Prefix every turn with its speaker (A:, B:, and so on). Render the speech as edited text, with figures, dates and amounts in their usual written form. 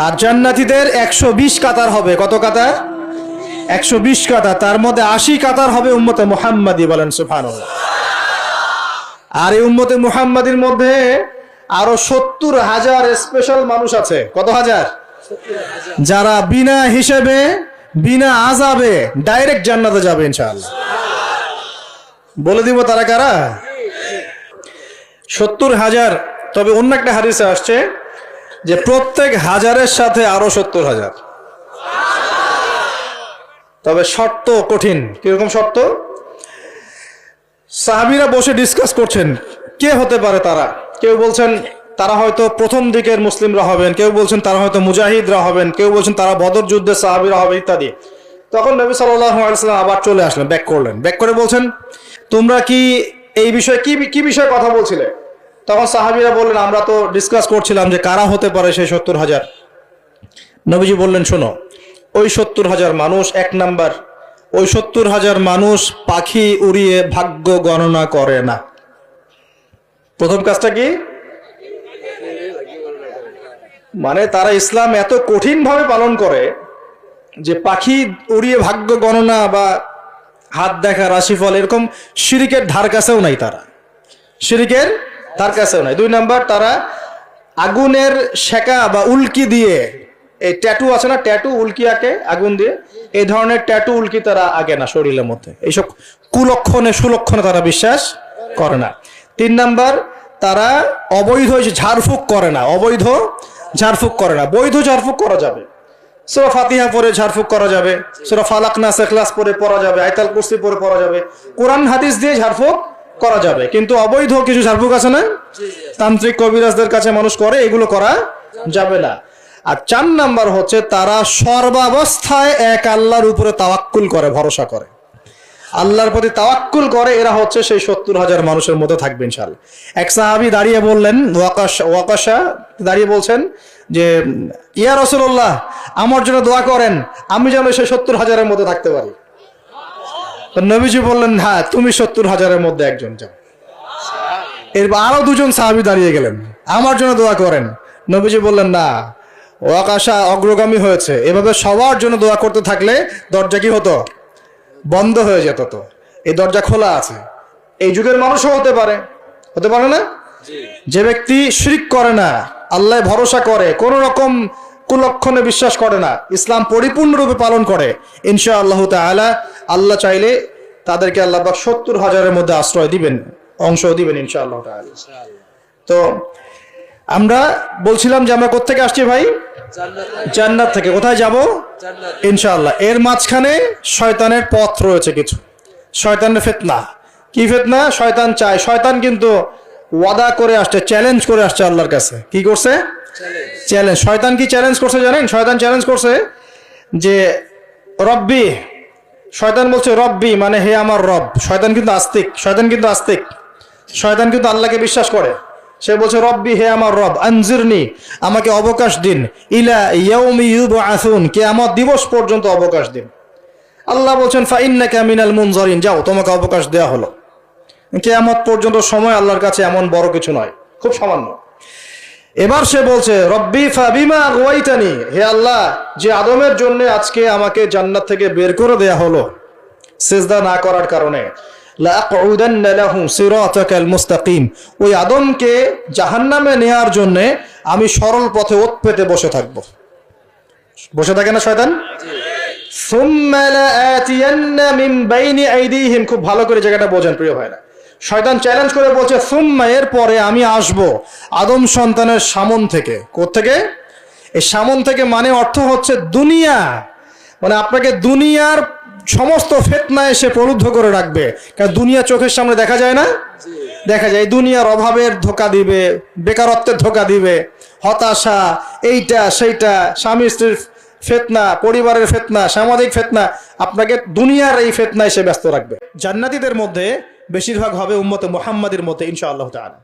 A: আর জান্নাতীদের 120 কাতার হবে। কত কাতার? 120 কাতার। তার মধ্যে 80 কাতার হবে উম্মতে মুহাম্মাদি, বলেন সুবহানাল্লাহ। আর এই উম্মতে মুহাম্মাদির মধ্যে আরো 70,000 স্পেশাল মানুষ আছে। কত হাজার? যারা বিনা হিসেবে বিনা আযাবে ডাইরেক্ট জান্নাতে যাবে ইনশাআল্লাহ। বলে দিব তারা কারা? 70,000। তবে অন্য একটা হাদিসে আসছে যে প্রত্যেক হাজারের সাথে আরো 70,000। তবে শর্ত কঠিন। কিরকম শর্ত? সাহাবীরা বসে ডিসকাস করছেন কে হতে পারে তারা। কেউ বলছেন তারা হয়তো প্রথম দিকের মুসলিমরা হবেন, কেউ বলছেন তারা হয়তো মুজাহিদরা হবেন, কেউ বলছেন তারা বদর যুদ্ধের সাহাবীরা হবে ইত্যাদি। তখন নবী সাল্লাল্লাহু আলাইহি ওয়াসাল্লাম আবার চলে আসলেন, ব্যাক করলেন। ব্যাক করে বলছেন তোমরা কি এই বিষয়ে কি বিষয়ে কথা বলছিলে? তখন সাহাবীরা বললেন আমরা তো ডিসকাস করছিলাম যে কারা হতে পারে সেই 70,000। নবীজি বললেন শোনো, ওই 70,000 মানুষ, এক নাম্বার, ওই 70,000 মানুষ পাখি উড়িয়ে ভাগ্য গণনা করে না। প্রথম কাজটা কি? মানে তারা ইসলাম এত কঠিন ভাবে পালন করে যে পাখি উড়িয়ে ভাগ্য গণনা বা হাত দেখা, রাশিফল, এরকম শিরিকের ধার কাছেও নাই। তারা শিরিকের ধার কাছেও নাই। দুই নাম্বার, তারা আগুনের শেকা বা উল্কি দিয়ে, এই ট্যাটু আছে না, ট্যাটু উল্কি আঁকে আগুন দিয়ে, এই ধরনের ট্যাটু উল্কি তারা আগে না শরীরের মধ্যে। এইসব কুলক্ষণে সুলক্ষণে তারা বিশ্বাস করে না। তিন নাম্বার, তারা অবৈধ ঝাড়ফুঁক করে না। অবৈধ ঝাড়ফুঁক করে না। বৈধ ঝাড়ফুঁক করা যাবে। সূরা ফাতিহা পড়ে ঝাড়ফুঁক করা যাবে, সূরা ফালাক নাস ইখলাস পড়ে পড়া যাবে, আয়াতুল কুরসি পড়ে পড়া যাবে, কোরআন হাদিস দিয়ে ঝাড়ফুঁক করা যাবে। কিন্তু অবৈধ কিছু ঝাড়ফুঁক আছে না, তান্ত্রিক কবিরাজদের কাছে মানুষ করে, এগুলো করা যাবে না। আর 4 নাম্বার হচ্ছে তারা সর্বাবস্থায় এক আল্লাহর উপরে তাওয়াক্কুল করে, ভরসা করে, আল্লাহর প্রতি তাওয়াক্কুল করে। এরা হচ্ছে সেই 70,000 মানুষের মধ্যে থাকবে ইনশাআল্লাহ। এক সাহাবী দাঁড়িয়ে বললেন, ওয়াকাশা দাঁড়িয়ে বলছেন যে ইয়া রাসূলুল্লাহ, আমার জন্য দোয়া করেন, আমি যেন সেই 70,000-এর মধ্যে থাকতে পারি। নবীজি বললেন হ্যাঁ, তুমি 70,000-এর মধ্যে একজন যাও। এরপর আরো 2জন সাহাবী দাঁড়িয়ে গেলেন, আমার জন্য দোয়া করেন। নবীজি বললেন না, ওয়াকাশা অগ্রগামী হয়েছে। এভাবে সবার জন্য দোয়া করতে থাকলে দরজা কি হতো? বন্ধ হয়ে যেত। তো এই দরজা খোলা আছে। এই যুগের মানুষও হতে পারে না? যে ব্যক্তি শিরক করে না, আল্লাহ ভরসা করে, কোন রকম কুলক্ষণে বিশ্বাস করে না, ইসলাম পরিপূর্ণরূপে পালন করে, ইনশাআল্লাহ তাআলা আল্লাহ চাইলে তাদেরকে আল্লাহ পাক 70,000-এর মধ্যে আশ্রয় দিবেন, অংশ দিবেন ইনশাআল্লাহ তাআলা। তো আমরা বলছিলাম যে আমরা কোত্থেকে আসছি ভাই? জান্নাত থেকে। কোথায় যাব? ইনশাআল্লাহ। এর মাঝখানে শয়তানের পথ রয়েছে কিছু, শয়তানের ফিতনা। কি ফিতনা? শয়তান চায়, শয়তান কিন্তু ওয়াদা করে আসছে, চ্যালেঞ্জ করে আসছে আল্লাহর কাছে। কি করছে? চ্যালেঞ্জ। শয়তান কি চ্যালেঞ্জ করছে জানেন? শয়তান চ্যালেঞ্জ করছে যে রব্বি, শয়তান বলছে রব্বি মানে হে আমার রব। শয়তান কিন্তু আস্তিক, শয়তান কিন্তু আল্লাহকে বিশ্বাস করে। সে বলছে রব্বি, হে আমার রব, আনজিরনি, আমাকে অবকাশ দিন, ইলা ইয়াউমি ইউবআসুন, কিয়ামত দিবস পর্যন্ত অবকাশ দিন। আল্লাহ বলছেন ফাইন্নাকা মিনাল মুনজারিন, যাও, তোমাকে অবকাশ দেয়া হলো। কিয়ামত পর্যন্ত সময় আল্লাহর কাছে এমন বড় কিছু নয়, খুব সামান্য। এবার সে বলছে রব্বি ফাবিমা আগওয়াইতানি, হে আল্লাহ, যে আদমের জন্য আজকে আমাকে জান্নাত থেকে বের করে দেয়া হলো সিজদা না করার কারণে, লাআকউদান্না লাহু সিরাতাকাল মুস্তাকিম, ওই আদমকে জাহান্নামে নেয়ার জন্য আমি সরল পথে ওত পেতে বসে থাকবো। বসে থাকে না শয়তান? সুম্মা লাআতিয়ান্না মিন বাইনি আইদিহিম, খুব ভালো করে জায়গাটা বোঝেন প্রিয় ভাইরা। শয়তান চ্যালেঞ্জ করে বলছে সুম্মা, এর পরে আমি আসব আদম সন্তানের সামন থেকে। কোত্থেকে? এই সামন থেকে মানে অর্থ হচ্ছে দুনিয়া, মানে আপনাকে দুনিয়ার সমস্ত ফিতনায় সে প্রলুব্ধ করে রাখবে। কারণ দুনিয়া চোখের সামনে দেখা যায় না, দেখা যায়। দুনিয়ার অভাবের ধোঁকা দিবে, বেকারত্বের ধোঁকা দিবে, হতাশা, এইটা সেইটা, স্বামী স্ত্রীর ফিতনা, পরিবারের ফিতনা, সামাজিক ফিতনা, আপনাকে দুনিয়ার এই ফিতনায় সে ব্যস্ত রাখবে। জান্নাতীদের মধ্যে বেশিরভাগ হবে উম্মতে মুহাম্মাদের মধ্যে ইনশাআল্লাহ তাআলা।